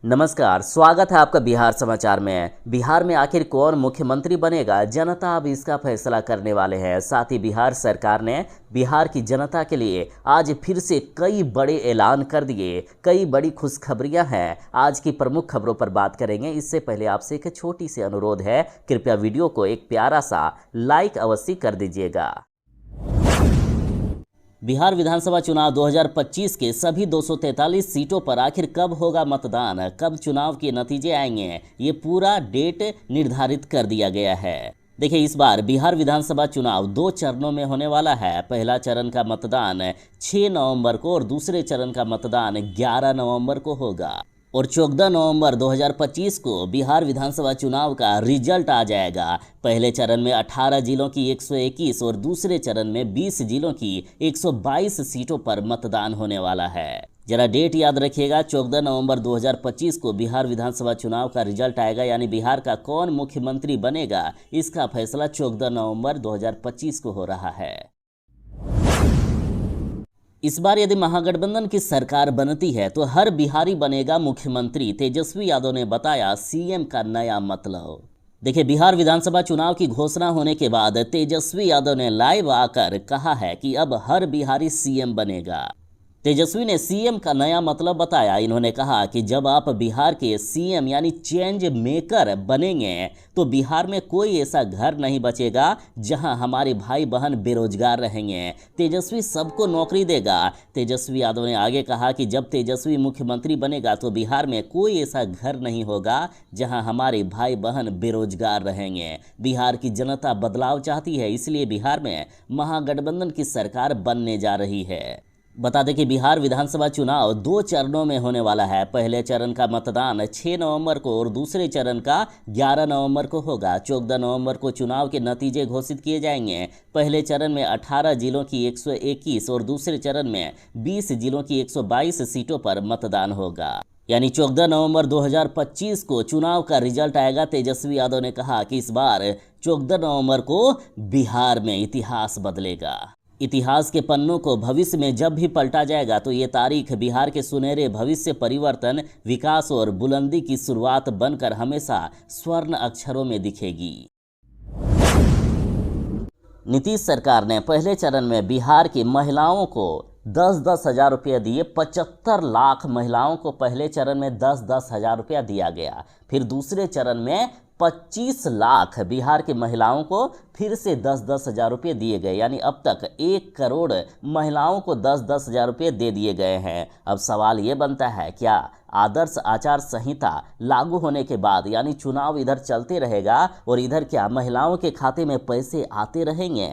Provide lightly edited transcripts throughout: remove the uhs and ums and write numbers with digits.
नमस्कार, स्वागत है आपका बिहार समाचार में। बिहार में आखिर कौन मुख्यमंत्री बनेगा, जनता अब इसका फैसला करने वाले हैं। साथ ही बिहार सरकार ने बिहार की जनता के लिए आज फिर से कई बड़े ऐलान कर दिए, कई बड़ी खुशखबरियां हैं। आज की प्रमुख खबरों पर बात करेंगे। इससे पहले आपसे एक छोटी सी अनुरोध है, कृपया वीडियो को एक प्यारा सा लाइक अवश्य कर दीजिएगा। बिहार विधानसभा चुनाव 2025 के सभी 243 सीटों पर आखिर कब होगा मतदान, कब चुनाव के नतीजे आएंगे, ये पूरा डेट निर्धारित कर दिया गया है। देखिए, इस बार बिहार विधानसभा चुनाव 2 चरणों में होने वाला है। पहला चरण का मतदान 6 नवंबर को और दूसरे चरण का मतदान 11 नवंबर को होगा। और 14 नवंबर 2025 को बिहार विधानसभा चुनाव का रिजल्ट आ जाएगा। पहले चरण में 18 जिलों की 121 और दूसरे चरण में 20 जिलों की 122 सीटों पर मतदान होने वाला है। जरा डेट याद रखिएगा, 14 नवंबर 2025 को बिहार विधानसभा चुनाव का रिजल्ट आएगा, यानी बिहार का कौन मुख्यमंत्री बनेगा इसका फैसला 14 नवंबर 2025 को हो रहा है। इस बार यदि महागठबंधन की सरकार बनती है तो हर बिहारी बनेगा मुख्यमंत्री, तेजस्वी यादव ने बताया सीएम का नया मतलब। देखिए, बिहार विधानसभा चुनाव की घोषणा होने के बाद तेजस्वी यादव ने लाइव आकर कहा है कि अब हर बिहारी सीएम बनेगा। तेजस्वी ने सीएम का नया मतलब बताया। इन्होंने कहा कि जब आप बिहार के सीएम यानी चेंज मेकर बनेंगे तो बिहार में कोई ऐसा घर नहीं बचेगा जहां हमारे भाई बहन बेरोजगार रहेंगे। तेजस्वी सबको नौकरी देगा। तेजस्वी यादव ने आगे कहा कि जब तेजस्वी मुख्यमंत्री बनेगा तो बिहार में कोई ऐसा घर नहीं होगा जहां हमारे भाई बहन बेरोजगार रहेंगे। बिहार की जनता बदलाव चाहती है, इसलिए बिहार में महागठबंधन की सरकार बनने जा रही है। बता दें कि बिहार विधानसभा चुनाव 2 चरणों में होने वाला है। पहले चरण का मतदान 6 नवंबर को और दूसरे चरण का 11 नवंबर को होगा। 14 नवंबर को चुनाव के नतीजे घोषित किए जाएंगे। पहले चरण में 18 जिलों की 121 और दूसरे चरण में 20 जिलों की 122 सीटों पर मतदान होगा, यानी 14 नवंबर 2025 को चुनाव का रिजल्ट आएगा। तेजस्वी यादव ने कहा कि इस बार 14 नवंबर को बिहार में इतिहास बदलेगा। इतिहास के पन्नों को भविष्य में जब भी पलटा जाएगा तो ये तारीख बिहार के सुनहरे भविष्य, परिवर्तन, विकास और बुलंदी की शुरुआत बनकर हमेशा स्वर्ण अक्षरों में दिखेगी। नीतीश सरकार ने पहले चरण में बिहार की महिलाओं को 10-10 हज़ार रुपये दिए। 75 लाख महिलाओं को पहले चरण में 10-10 हज़ार रुपया दिया गया। फिर दूसरे चरण में 25 लाख बिहार की महिलाओं को फिर से 10-10 हज़ार रुपये दिए गए, यानी अब तक 1 करोड़ महिलाओं को 10-10 हज़ार रुपये दे दिए गए हैं। अब सवाल ये बनता है, क्या आदर्श आचार संहिता लागू होने के बाद यानी चुनाव इधर चलते रहेगा और इधर क्या महिलाओं के खाते में पैसे आते रहेंगे?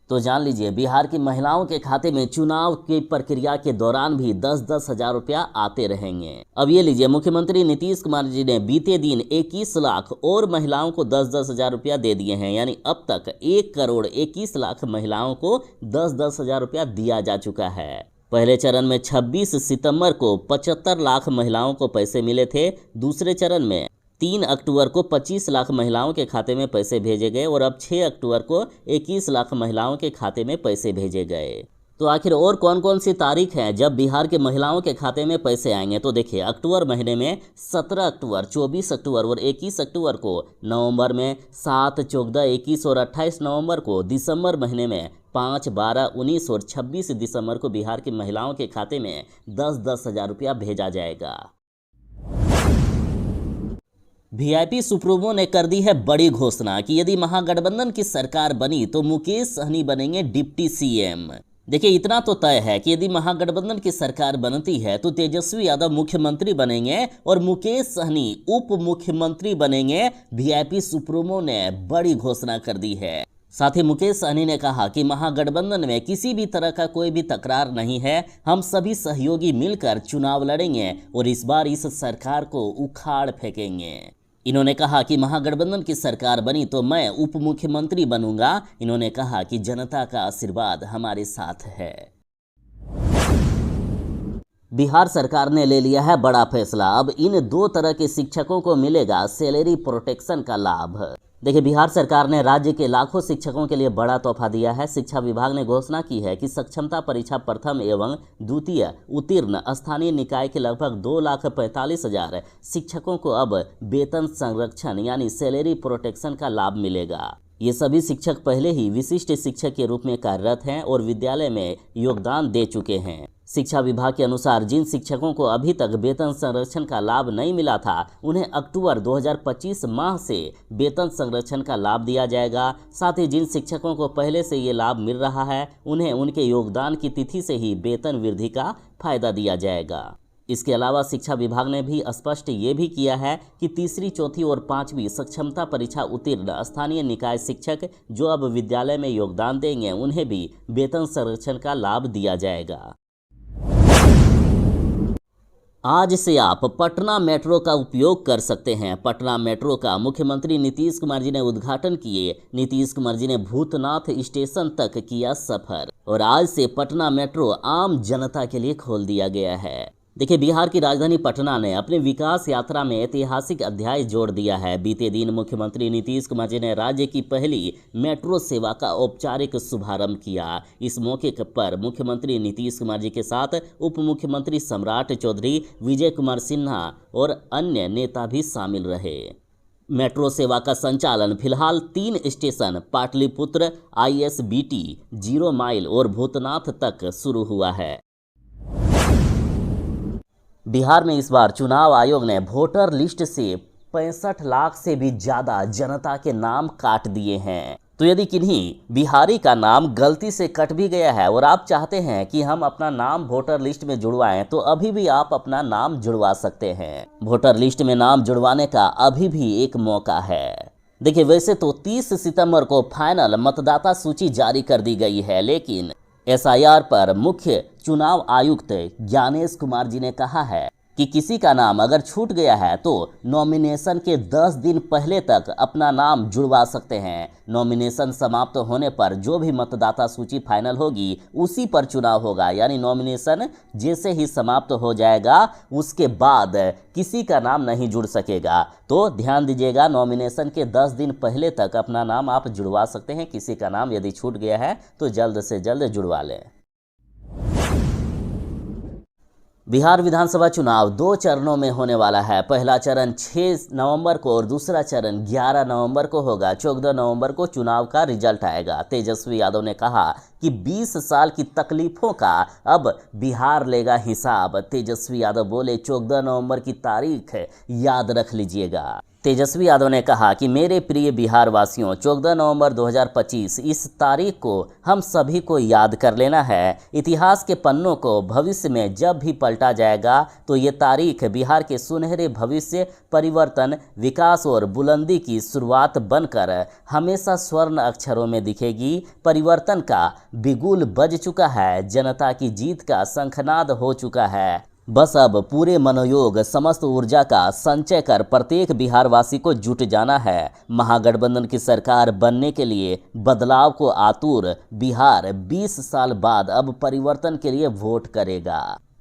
तो जान लीजिए, बिहार की महिलाओं के खाते में चुनाव की प्रक्रिया के दौरान भी 10-10 हज़ार रुपया आते रहेंगे। अब ये लीजिए, मुख्यमंत्री नीतीश कुमार जी ने बीते दिन 21 लाख और महिलाओं को 10-10 हज़ार रुपया दे दिए हैं, यानी अब तक 1 करोड़ 21 लाख महिलाओं को 10-10 हज़ार रुपया दिया जा चुका है। पहले चरण में 26 सितंबर को 75 लाख महिलाओं को पैसे मिले थे। दूसरे चरण में 3 अक्टूबर को 25 लाख महिलाओं के खाते में पैसे भेजे गए और अब 6 अक्टूबर को 21 लाख महिलाओं के खाते में पैसे भेजे गए। तो आखिर और कौन कौन सी तारीख है जब बिहार के महिलाओं के खाते में पैसे आएंगे? तो देखिए, अक्टूबर महीने में 17 अक्टूबर, 24 अक्टूबर और 21 अक्टूबर को, नवंबर में 7, 14, 21 और 28 नवंबर को, दिसंबर महीने में 5, 12, 19 और 26 दिसंबर को बिहार की महिलाओं के खाते में 10-10 हज़ार रुपया भेजा जाएगा। वीआईपी सुप्रीमो ने कर दी है बड़ी घोषणा कि यदि महागठबंधन की सरकार बनी तो मुकेश सहनी बनेंगे डिप्टी सीएम। देखिए, इतना तो तय है कि यदि महागठबंधन की सरकार बनती है तो तेजस्वी यादव मुख्यमंत्री बनेंगे और मुकेश सहनी उप मुख्यमंत्री बनेंगे। वीआईपी सुप्रीमो ने बड़ी घोषणा कर दी है। साथ ही मुकेश सहनी ने कहा कि महागठबंधन में किसी भी तरह का कोई भी तकरार नहीं है, हम सभी सहयोगी मिलकर चुनाव लड़ेंगे और इस बार इस सरकार को उखाड़ फेंकेंगे। इन्होंने कहा कि महागठबंधन की सरकार बनी तो मैं उप मुख्यमंत्री बनूंगा। इन्होंने कहा कि जनता का आशीर्वाद हमारे साथ है। बिहार सरकार ने ले लिया है बड़ा फैसला। अब इन 2 तरह के शिक्षकों को मिलेगा सैलरी प्रोटेक्शन का लाभ। देखिए, बिहार सरकार ने राज्य के लाखों शिक्षकों के लिए बड़ा तोहफा दिया है। शिक्षा विभाग ने घोषणा की है कि सक्षमता परीक्षा प्रथम एवं द्वितीय उत्तीर्ण स्थानीय निकाय के लगभग 2,45,000 शिक्षकों को अब वेतन संरक्षण यानी सैलरी प्रोटेक्शन का लाभ मिलेगा। ये सभी शिक्षक पहले ही विशिष्ट शिक्षक के रूप में कार्यरत हैं और विद्यालय में योगदान दे चुके हैं। शिक्षा विभाग के अनुसार जिन शिक्षकों को अभी तक वेतन संरक्षण का लाभ नहीं मिला था, उन्हें अक्टूबर 2025 माह से वेतन संरक्षण का लाभ दिया जाएगा। साथ ही जिन शिक्षकों को पहले से ये लाभ मिल रहा है, उन्हें उनके योगदान की तिथि से ही वेतन वृद्धि का फायदा दिया जाएगा। इसके अलावा शिक्षा विभाग ने भी स्पष्ट ये भी किया है कि तीसरी, चौथी और पांचवी सक्षमता परीक्षा उत्तीर्ण स्थानीय निकाय शिक्षक जो अब विद्यालय में योगदान देंगे, उन्हें भी वेतन संरक्षण का लाभ दिया जाएगा। आज से आप पटना मेट्रो का उपयोग कर सकते हैं। पटना मेट्रो का मुख्यमंत्री नीतीश कुमार जी ने उद्घाटन किए। नीतीश कुमार जी ने भूतनाथ स्टेशन तक किया सफर और आज से पटना मेट्रो आम जनता के लिए खोल दिया गया है। देखिए, बिहार की राजधानी पटना ने अपनी विकास यात्रा में ऐतिहासिक अध्याय जोड़ दिया है। बीते दिन मुख्यमंत्री नीतीश कुमार जी ने राज्य की पहली मेट्रो सेवा का औपचारिक शुभारंभ किया। इस मौके पर मुख्यमंत्री नीतीश कुमार जी के साथ उप मुख्यमंत्री सम्राट चौधरी, विजय कुमार सिन्हा और अन्य नेता भी शामिल रहे। मेट्रो सेवा का संचालन फिलहाल 3 स्टेशन पाटलिपुत्र, ISBT, 0 माइल और भूतनाथ तक शुरू हुआ है। बिहार में इस बार चुनाव आयोग ने वोटर लिस्ट से 65 लाख से भी ज़्यादा जनता के नाम काट दिए हैं। तो यदि किन्हीं बिहारी का नाम गलती से कट भी गया है और आप चाहते हैं कि हम अपना नाम वोटर लिस्ट में जुड़वाएं, तो अभी भी आप अपना नाम जुड़वा सकते हैं। वोटर लिस्ट में नाम जुड़वाने का अभी भी एक मौका है। देखिए, वैसे तो 30 सितंबर को फाइनल मतदाता सूची जारी कर दी गई है, लेकिन SIR पर मुख्य चुनाव आयुक्त ज्ञानेश कुमार जी ने कहा है कि किसी का नाम अगर छूट गया है तो नॉमिनेशन के 10 दिन पहले तक अपना नाम जुड़वा सकते हैं। नॉमिनेशन समाप्त होने पर जो भी मतदाता सूची फाइनल होगी उसी पर चुनाव होगा, यानी नॉमिनेशन जैसे ही समाप्त हो जाएगा उसके बाद किसी का नाम नहीं जुड़ सकेगा। तो ध्यान दीजिएगा, नॉमिनेशन के 10 दिन पहले तक अपना नाम आप जुड़वा सकते हैं। किसी का नाम यदि छूट गया है तो जल्द से जल्द जुड़वा लें। बिहार विधानसभा चुनाव 2 चरणों में होने वाला है। पहला चरण 6 नवंबर को और दूसरा चरण 11 नवंबर को होगा। 14 नवंबर को चुनाव का रिजल्ट आएगा। तेजस्वी यादव ने कहा कि 20 साल की तकलीफों का अब बिहार लेगा हिसाब। तेजस्वी यादव बोले 14 नवंबर की तारीख याद रख लीजिएगा। तेजस्वी यादव ने कहा कि मेरे प्रिय बिहार वासियों, 14 नवंबर 2025 इस तारीख को हम सभी को याद कर लेना है। इतिहास के पन्नों को भविष्य में जब भी पलटा जाएगा तो ये तारीख बिहार के सुनहरे भविष्य, परिवर्तन, विकास और बुलंदी की शुरुआत बनकर हमेशा स्वर्ण अक्षरों में दिखेगी। परिवर्तन का बिगुल बज चुका है, जनता की जीत का शंखनाद हो चुका है। बस अब पूरे मनोयोग, समस्त ऊर्जा का संचय कर प्रत्येक बिहारवासी को जुट जाना है। महागठबंधन की सरकार बनने के लिए बदलाव को आतुर बिहार 20 साल बाद अब परिवर्तन के लिए वोट करेगा।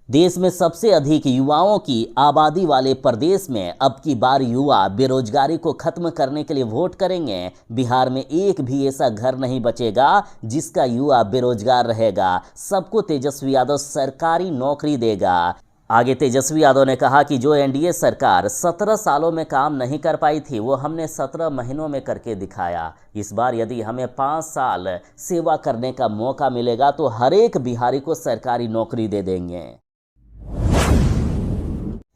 देश में सबसे अधिक युवाओं की आबादी वाले प्रदेश में अब की बार युवा बेरोजगारी को खत्म करने के लिए वोट करेंगे। बिहार में एक भी ऐसा घर नहीं बचेगा जिसका युवा बेरोजगार रहेगा। सबको तेजस्वी यादव सरकारी नौकरी देगा। आगे तेजस्वी यादव ने कहा कि जो NDA सरकार 17 सालों में काम नहीं कर पाई थी, वो हमने 17 महीनों में करके दिखाया। इस बार यदि हमें 5 साल सेवा करने का मौका मिलेगा तो हर एक बिहारी को सरकारी नौकरी दे देंगे।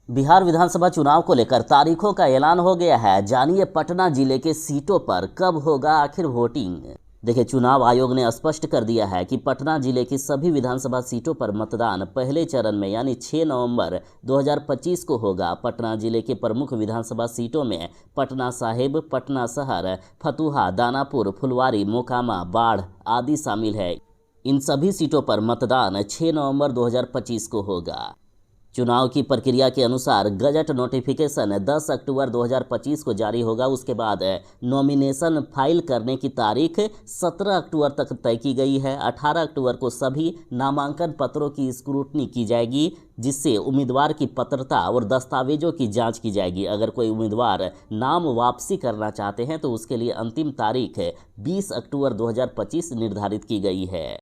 बिहार विधानसभा चुनाव को लेकर तारीखों का ऐलान हो गया है। जानिए पटना जिले के सीटों पर कब होगा आखिर वोटिंग। देखिए, चुनाव आयोग ने स्पष्ट कर दिया है कि पटना जिले की सभी विधानसभा सीटों पर मतदान पहले चरण में यानी 6 नवंबर 2025 को होगा। पटना जिले के प्रमुख विधानसभा सीटों में पटना साहिब, पटना शहर, फतुहा, दानापुर, फुलवारी, मोकामा, बाढ़ आदि शामिल है। इन सभी सीटों पर मतदान 6 नवंबर 2025 को होगा। चुनाव की प्रक्रिया के अनुसार गजट नोटिफिकेशन 10 अक्टूबर 2025 को जारी होगा। उसके बाद नॉमिनेशन फाइल करने की तारीख 17 अक्टूबर तक तय की गई है। 18 अक्टूबर को सभी नामांकन पत्रों की स्क्रूटनी की जाएगी, जिससे उम्मीदवार की पात्रता और दस्तावेजों की जांच की जाएगी। अगर कोई उम्मीदवार नाम वापसी करना चाहते हैं तो उसके लिए अंतिम तारीख 20 अक्टूबर 2025 निर्धारित की गई है।